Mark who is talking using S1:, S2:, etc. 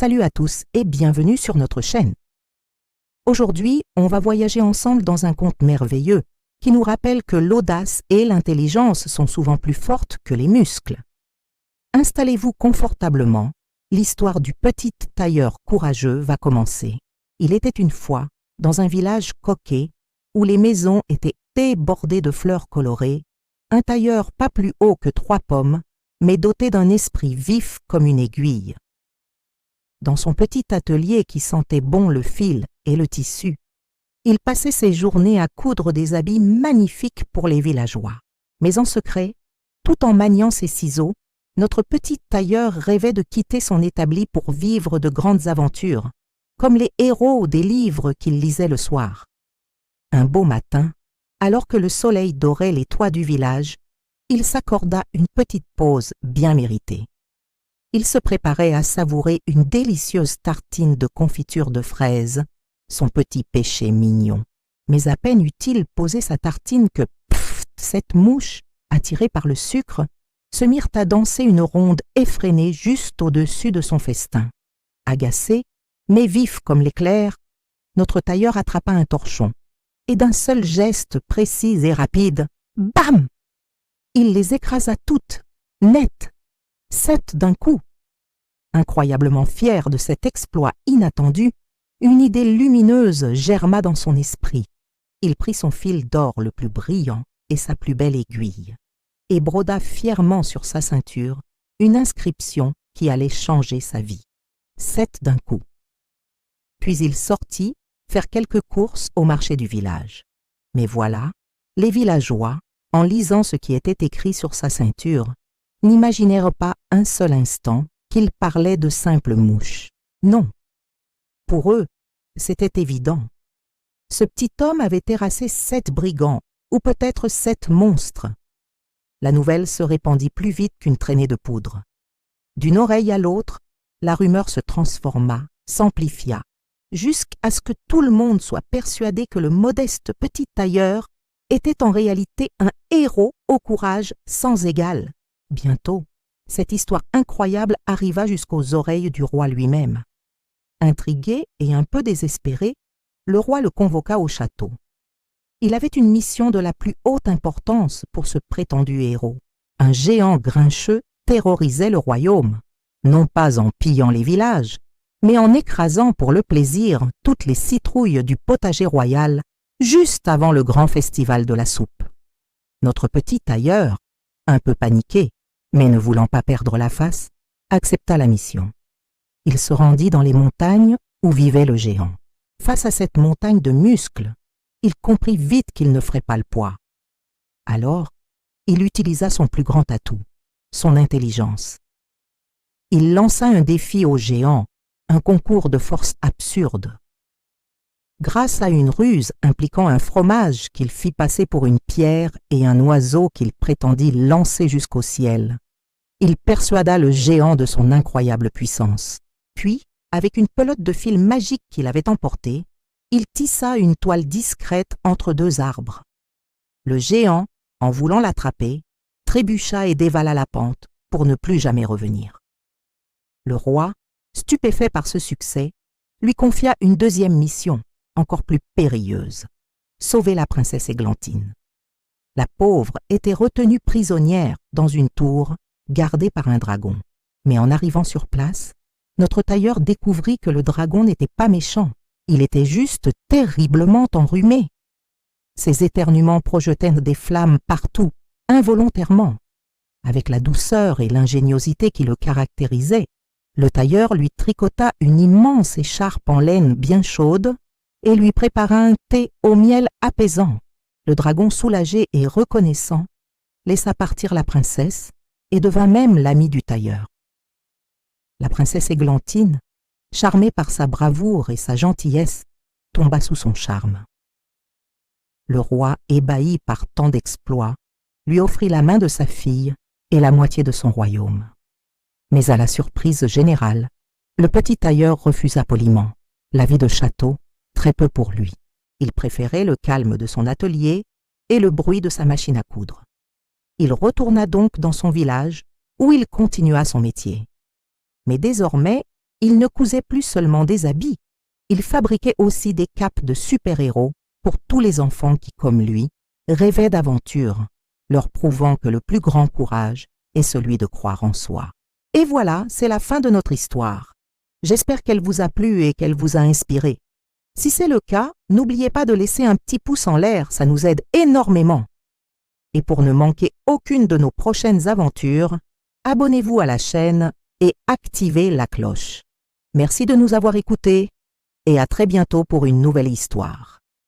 S1: Salut à tous et bienvenue sur notre chaîne. Aujourd'hui, on va voyager ensemble dans un conte merveilleux qui nous rappelle que l'audace et l'intelligence sont souvent plus fortes que les muscles. Installez-vous confortablement, l'histoire du petit tailleur courageux va commencer. Il était une fois, dans un village coquet, où les maisons étaient débordées de fleurs colorées, un tailleur pas plus haut que 3 pommes, mais doté d'un esprit vif comme une aiguille. Dans son petit atelier qui sentait bon le fil et le tissu, il passait ses journées à coudre des habits magnifiques pour les villageois. Mais en secret, tout en maniant ses ciseaux, notre petit tailleur rêvait de quitter son établi pour vivre de grandes aventures, comme les héros des livres qu'il lisait le soir. Un beau matin, alors que le soleil dorait les toits du village, il s'accorda une petite pause bien méritée. Il se préparait à savourer une délicieuse tartine de confiture de fraises, son petit péché mignon. Mais à peine eut-il posé sa tartine que, pfft, cette mouche, attirée par le sucre, se mirent à danser une ronde effrénée juste au-dessus de son festin. Agacé, mais vif comme l'éclair, notre tailleur attrapa un torchon, et d'un seul geste précis et rapide, bam! Il les écrasa toutes, net, 7 d'un coup. Incroyablement fier de cet exploit inattendu, une idée lumineuse germa dans son esprit. Il prit son fil d'or le plus brillant et sa plus belle aiguille, et broda fièrement sur sa ceinture une inscription qui allait changer sa vie. 7 d'un coup. Puis il sortit faire quelques courses au marché du village. Mais voilà, les villageois, en lisant ce qui était écrit sur sa ceinture, n'imaginèrent pas un seul instant qu'il parlait de simples mouches. Non. Pour eux, c'était évident. Ce petit homme avait terrassé 7 brigands, ou peut-être 7 monstres. La nouvelle se répandit plus vite qu'une traînée de poudre. D'une oreille à l'autre, la rumeur se transforma, s'amplifia, jusqu'à ce que tout le monde soit persuadé que le modeste petit tailleur était en réalité un héros au courage sans égal. Bientôt, cette histoire incroyable arriva jusqu'aux oreilles du roi lui-même. Intrigué et un peu désespéré, le roi le convoqua au château. Il avait une mission de la plus haute importance pour ce prétendu héros. Un géant grincheux terrorisait le royaume, non pas en pillant les villages, mais en écrasant pour le plaisir toutes les citrouilles du potager royal juste avant le grand festival de la soupe. Notre petit tailleur, un peu paniqué, mais ne voulant pas perdre la face, accepta la mission. Il se rendit dans les montagnes où vivait le géant. Face à cette montagne de muscles, il comprit vite qu'il ne ferait pas le poids. Alors, il utilisa son plus grand atout, son intelligence. Il lança un défi au géant, un concours de force absurde. Grâce à une ruse impliquant un fromage qu'il fit passer pour une pierre et un oiseau qu'il prétendit lancer jusqu'au ciel, il persuada le géant de son incroyable puissance. Puis, avec une pelote de fil magique qu'il avait emportée, il tissa une toile discrète entre 2 arbres. Le géant, en voulant l'attraper, trébucha et dévala la pente pour ne plus jamais revenir. Le roi, stupéfait par ce succès, lui confia une deuxième mission, encore plus périlleuse, sauver la princesse Églantine. La pauvre était retenue prisonnière dans une tour gardée par un dragon. Mais en arrivant sur place, notre tailleur découvrit que le dragon n'était pas méchant, il était juste terriblement enrhumé. Ses éternuements projetaient des flammes partout, involontairement. Avec la douceur et l'ingéniosité qui le caractérisaient, le tailleur lui tricota une immense écharpe en laine bien chaude et lui prépara un thé au miel apaisant. Le dragon, soulagé et reconnaissant, laissa partir la princesse et devint même l'ami du tailleur. La princesse Églantine, charmée par sa bravoure et sa gentillesse, tomba sous son charme. Le roi, ébahi par tant d'exploits, lui offrit la main de sa fille et la moitié de son royaume. Mais à la surprise générale, le petit tailleur refusa poliment. La vie de château, très peu pour lui. Il préférait le calme de son atelier et le bruit de sa machine à coudre. Il retourna donc dans son village où il continua son métier. Mais désormais, il ne cousait plus seulement des habits, il fabriquait aussi des capes de super-héros pour tous les enfants qui, comme lui, rêvaient d'aventure, leur prouvant que le plus grand courage est celui de croire en soi. Et voilà, c'est la fin de notre histoire. J'espère qu'elle vous a plu et qu'elle vous a inspiré. Si c'est le cas, n'oubliez pas de laisser un petit pouce en l'air, ça nous aide énormément. Et pour ne manquer aucune de nos prochaines aventures, abonnez-vous à la chaîne et activez la cloche. Merci de nous avoir écoutés et à très bientôt pour une nouvelle histoire.